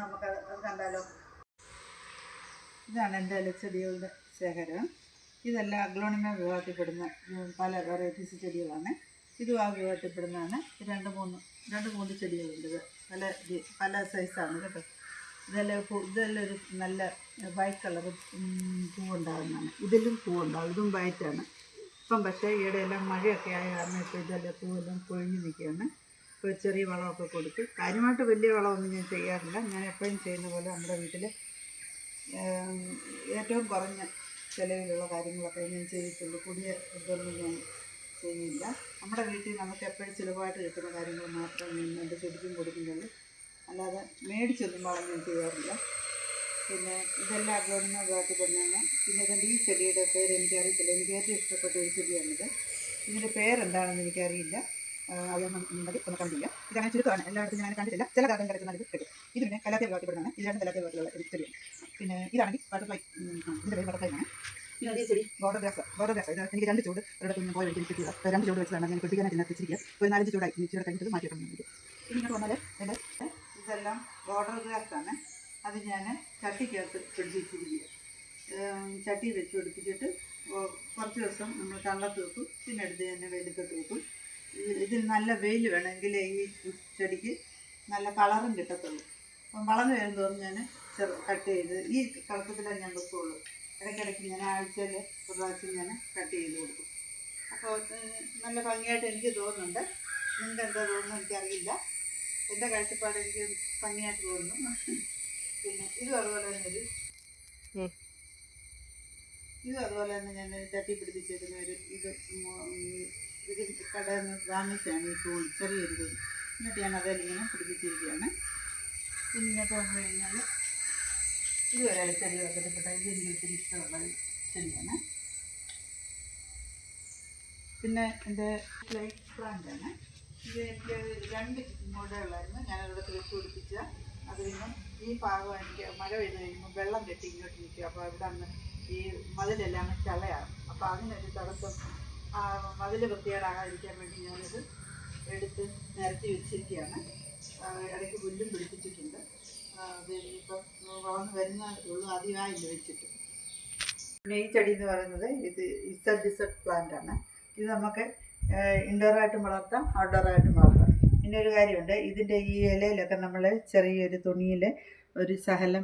അത് കണ്ടാലോ. ഇതാണ് എൻ്റെ ഇലച്ചെടികളുടെ ശേഖരം. ഇതെല്ലാം അഗ്ലോണിമ വിഭാഗത്തിൽപ്പെടുന്ന പല വെറൈറ്റീസ് ചെടികളാണ്. ഇതും ആ വിഭാഗത്തിൽപ്പെടുന്നതാണ്. രണ്ട് മൂന്ന് ചെടികളുണ്ട്. ഇത് പല സൈസാണ് കേട്ടോ. ഇതെല്ലാം ഒരു നല്ല വൈറ്റ് കളർ പൂവുണ്ടാകുന്നതാണ്. ഇതിലും പൂവുണ്ടാകും. ഇതും വൈറ്റാണ്. ഇപ്പം പക്ഷേ ഈയിടെയെല്ലാം മഴയൊക്കെ ആയ കാരണം ഇപ്പോൾ ഇതെല്ലാം പൂവെല്ലാം കൊഴിഞ്ഞ് നിൽക്കുകയാണ്. ഇപ്പോൾ ചെറിയ വളമൊക്കെ കൊടുത്ത്, കാര്യമായിട്ട് വലിയ വളമൊന്നും ഞാൻ ചെയ്യാറില്ല. ഞാൻ എപ്പോഴും ചെയ്യുന്ന പോലെ നമ്മുടെ വീട്ടിൽ ഏറ്റവും കുറഞ്ഞ ചിലവിലുള്ള കാര്യങ്ങളൊക്കെ ഞാൻ ചെയ്തിട്ടുള്ളൂ. പുതിയ ഇതൊന്നും ഞാൻ ചെയ്യുന്നില്ല. നമ്മുടെ വീട്ടിൽ നമുക്ക് എപ്പോഴും ചിലവായിട്ട് കിട്ടുന്ന കാര്യങ്ങൾ മാത്രം ഞാൻ എൻ്റെ ചെടിക്കും കൊടുക്കുന്നുള്ളൂ. അല്ലാതെ മേടിച്ചൊന്നും വളം ഞാൻ ചെയ്യാറില്ല. പിന്നെ ഇതെല്ലാം അഗ്ലോണിമ വിഭാഗത്തിൽപ്പെടുന്നതാണ്. പിന്നെ ഇതിൻ്റെ ഈ ചെടിയുടെ പേര് എനിക്കറിയത്തില്ല. എനിക്ക് ഏറ്റവും ഇഷ്ടപ്പെട്ട ഒരു ചെടിയാണിത്. ഇതിൻ്റെ പേരെന്താണെന്ന് എനിക്കറിയില്ല. അതൊന്നും ഉണ്ടെങ്കിൽ ഒന്ന് കണ്ടില്ല. ഇതങ്ങനെ ചുരുക്കമാണ്. എല്ലായിടത്തും ഞാൻ കണ്ടിട്ടില്ല. ചില ഗാർഡൻ കിടക്കുന്നത് ഇത് കിട്ടും. ഇത് പിന്നെ കലാത്തിയ വിഭാഗത്തിൽപ്പെടുന്നതാണ്. ഇത് രണ്ടും കലാത്തിയ വിഭാഗത്തിലുള്ള ഒരു ചെടിയാണ്. പിന്നെ ഇതാണെങ്കിൽ ബട്ടർഫ്ലൈ. ഇതിൻ്റെ പേര് ബട്ടർഫ്ലൈ ആണ്. പിന്നെ ഈ ചെടി ബോർഡർ ഗ്രാസ്. ഇത് എനിക്ക് 2 ചൂട് ഒരിടത്ത് ഞാൻ പോയി വെച്ചിട്ട് കിട്ടിയത്. 2 ചൂട് വെച്ചിട്ടാണ് ഞാൻ പിടിക്കാനായിട്ട് ഇതിനകത്ത് വെച്ചിരിക്കുക. ഒരു 4-5 ചൂടായി ഇച്ചിരി കഴിഞ്ഞിട്ട് മാറ്റിയിട്ടുണ്ട്. പിന്നെ ഇങ്ങോട്ട് വന്നാൽ ഇതെല്ലാം ബോർഡർ ഗ്രാസ് ആണ്. അത് ഞാൻ ചട്ടിക്കകത്ത് പിടിപ്പിച്ചിരിക്കുക. ചട്ടി വെച്ച് പിടിപ്പിച്ചിട്ട് കുറച്ച് ദിവസം നമ്മൾ തള്ളത്ത് വെക്കും. പിന്നെ എടുത്ത് തന്നെ വെയിലത്തോട്ട് വെക്കും. ഇതിൽ നല്ല വെയിൽ വേണമെങ്കിൽ ഈ ചെടിക്ക് നല്ല കളറും കിട്ടത്തുള്ളൂ. അപ്പം വളർന്ന് വരുന്നതോറും ഞാൻ കട്ട് ചെയ്ത് ഈ കളക്കത്തിലാണ് ഞാൻ വെക്കുകയുള്ളൂ. ഇടയ്ക്കിടയ്ക്ക് ഞാൻ ആഴ്ചയിൽ ഒരു പ്രാവശ്യം ഞാൻ കട്ട് ചെയ്ത് കൊടുക്കും. അപ്പോൾ നല്ല ഭംഗിയായിട്ട് എനിക്ക് തോന്നുന്നുണ്ട്. നിങ്ങൾക്ക് എന്താ തോന്നുന്നു എനിക്കറിയില്ല. എൻ്റെ കാഴ്ചപ്പാട് എനിക്ക് ഭംഗിയായിട്ട് തോന്നുന്നു. പിന്നെ ഇതും അതുപോലെ തന്നെ ഞാൻ ചട്ടി പിടിപ്പിച്ചേക്കുന്ന ഇത് കടയിൽ നിന്ന് വാങ്ങിച്ചാണ് ഈ തൂൺ, ചെറിയൊരു തൂൺ. എന്നിട്ട് ഞാൻ അതിലിങ്ങനെ പിടിപ്പിച്ചിരിക്കുകയാണ്. പിന്നെ ഇങ്ങോട്ട് വന്നു കഴിഞ്ഞാൽ ഇത് ഒരു ചെടി വർഗ്ഗത്തിൽപ്പെട്ട ഇത് എനിക്ക് ഒത്തിരി ഇഷ്ടമുള്ള ചെടിയാണ്. പിന്നെ എൻ്റെ ലൈറ്റ് പ്ലാന്റാണ്. ഇത് എനിക്ക് 2 മുടകളായിരുന്നു. ഞാനവിടെ വെച്ച് പിടിപ്പിച്ച അത് പിന്നെ ഈ ഭാഗം എനിക്ക് മഴ പെയ്ത് കഴിയുമ്പോൾ വെള്ളം കെട്ടി ഇങ്ങോട്ട് നിൽക്കും. അപ്പോൾ ഇവിടെ നിന്ന് ഈ മതിലെല്ലാം ചളയാണ്. അപ്പോൾ അതിനൊരു തടസ്സം, മതിൽ വൃത്തികേടാകാതിരിക്കാൻ വേണ്ടി ഞാനിത് എടുത്ത് നിരത്തി വെച്ചിരിക്കുകയാണ്. ഇടയ്ക്ക് പുല്ലും പിടിപ്പിച്ചിട്ടുണ്ട്. അത് ഇപ്പം വളർന്ന് വരുന്ന ഉള്ളൂ, അധികമായില്ല വെച്ചിട്ട്. പിന്നെ ഈ ചെടി എന്ന് പറയുന്നത് ഇത് ഇസഡ് പ്ലാന്റ് ആണ്. ഇത് നമുക്ക് ഇൻഡോറായിട്ടും വളർത്താം, ഔട്ട്ഡോറായിട്ടും വളർത്താം. പിന്നെ ഒരു കാര്യമുണ്ട്, ഇതിൻ്റെ ഈ ഇലയിലൊക്കെ നമ്മൾ ചെറിയൊരു തുണിയിൽ ഒരു ശകലം